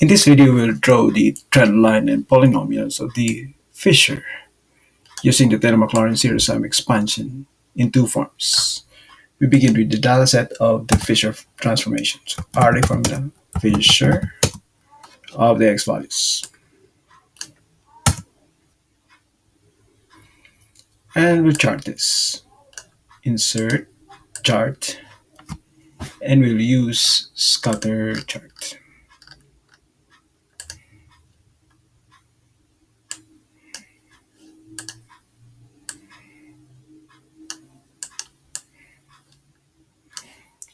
In this video, we'll draw the trend line and polynomials of the Fisher using the Maclaurin Series sum expansion in two forms. We begin with the dataset of the Fisher transformation. So array formula, Fisher of the x values. And we'll chart this. Insert, chart, and we'll use scatter chart.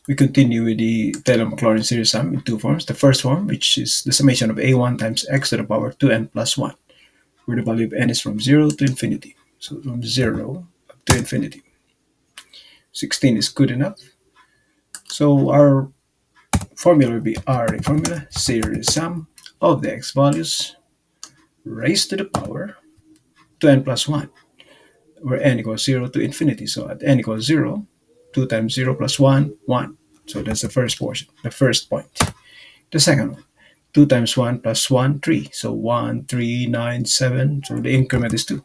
We continue with the Maclaurin series sum in two forms. The first form, which is the summation of a1 times x to the power 2n plus 1, where the value of n is from 0 to infinity. So from 0 up to infinity. 16 is good enough. So our formula will be array formula, series sum of the x values raised to the power 2n plus 1, where n equals 0 to infinity. So at n equals 0, 2 times 0 plus 1, 1. So that's the first portion, the first point. The second one, 2 times 1 plus 1, 3. So 1, 3, 9, 7. So the increment is 2.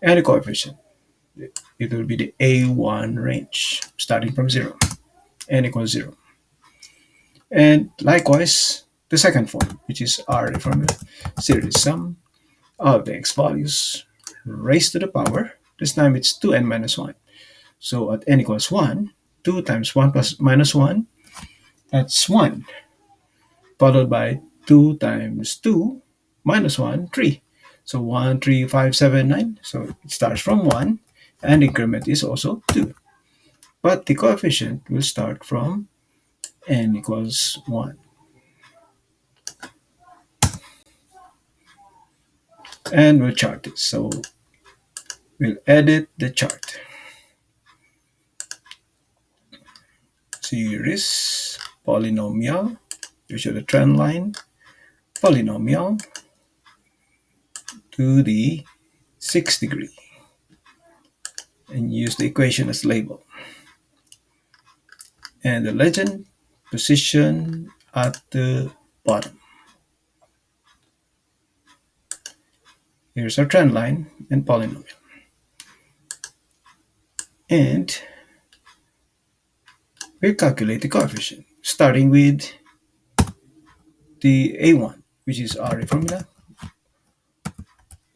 And the coefficient, it will be the A1 range, starting from 0. N equals 0. And likewise, the second form, which is array formula, series sum of the x values raised to the power. This time it's 2n minus 1. So at n equals 1, 2 times 1 plus minus 1, that's 1. Followed by 2 times 2 minus 1, 3. So 1, 3, 5, 7, 9. So it starts from 1, and increment is also 2. But the coefficient will start from n equals 1. And we'll chart this. So we'll edit the chart. Series, polynomial, you show the trend line, polynomial to the 6th degree, and use the equation as label. And the legend, position at the bottom. Here's our trend line and polynomial. And we'll calculate the coefficient, starting with the A1, which is array formula,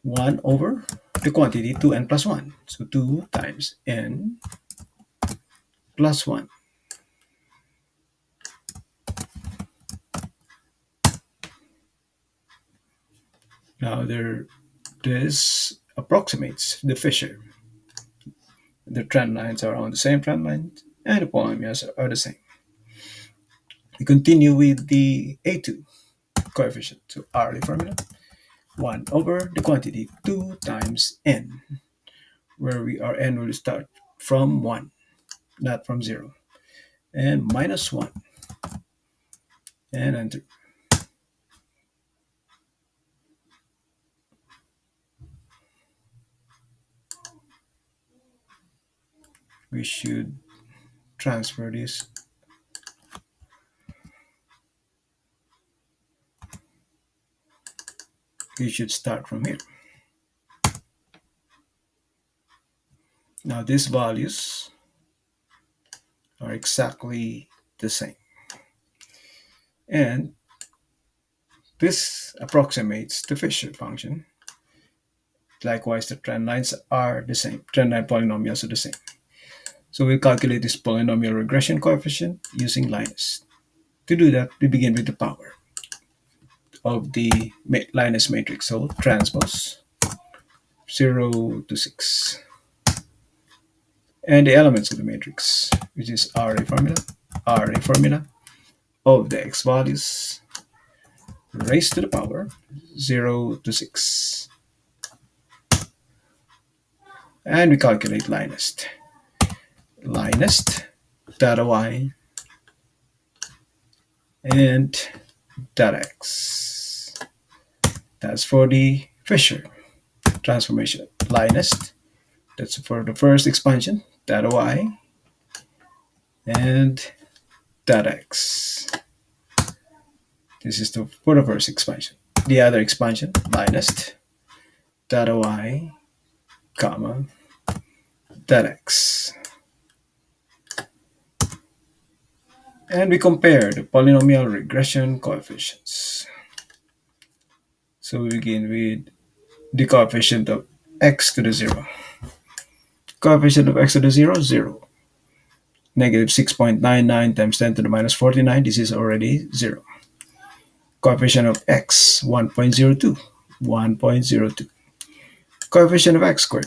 1 over the quantity 2n plus 1. So 2 times n plus 1. Now this approximates the Fisher. The trend lines are on the same trend line, and the polynomials are the same. We continue with the A2 coefficient. So array formula, 1 over the quantity 2 times n, where our n will start from 1, not from 0, and minus 1, and enter. We should transfer this. We should start from here. Now these values are exactly the same. And this approximates the Fisher function. Likewise, the trend lines are the same. Trend line polynomials are the same. So we'll calculate this polynomial regression coefficient using LINEST. To do that, we begin with the power of the LINEST matrix. So transpose 0 to 6. And the elements of the matrix, which is array formula of the x values raised to the power 0 to 6. And we calculate LINEST. LINEST data y and data x. That's for the Fisher transformation. LINEST, that's for the first expansion, data y and data x. This is for the first expansion. The other expansion, LINEST, data y, comma, data x. And we compare the polynomial regression coefficients. So we begin with the coefficient of x to the 0. Coefficient of x to the 0, 0. Negative 6.99 times 10 to the minus 49, this is already 0. Coefficient of x, 1.02, 1.02. Coefficient of x squared,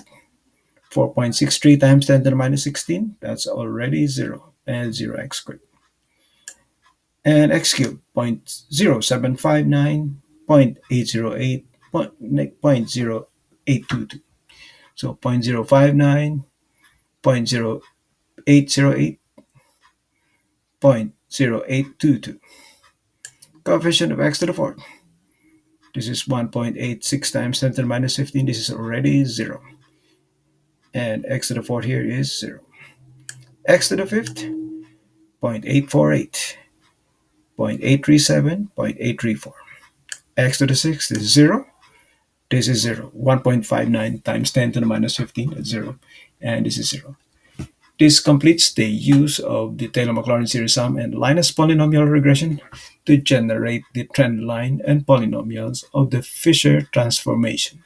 4.63 times 10 to the minus 16, that's already 0, and 0x squared. And x cubed, 0.0759, 0.808, 0.0822. So 0.059, 0.0808, 0.0822. Coefficient of x to the fourth. This is 1.86 times 10 to the minus 15. This is already 0. And x to the fourth here is 0. X to the fifth, 0.848, 0.837, 0.834. X to the sixth is 0. This is 0. 1.59 times 10 to the minus 15 is 0. And this is 0. This completes the use of the Taylor-Maclaurin series sum and LINEST polynomial regression to generate the trend line and polynomials of the Fisher transformation.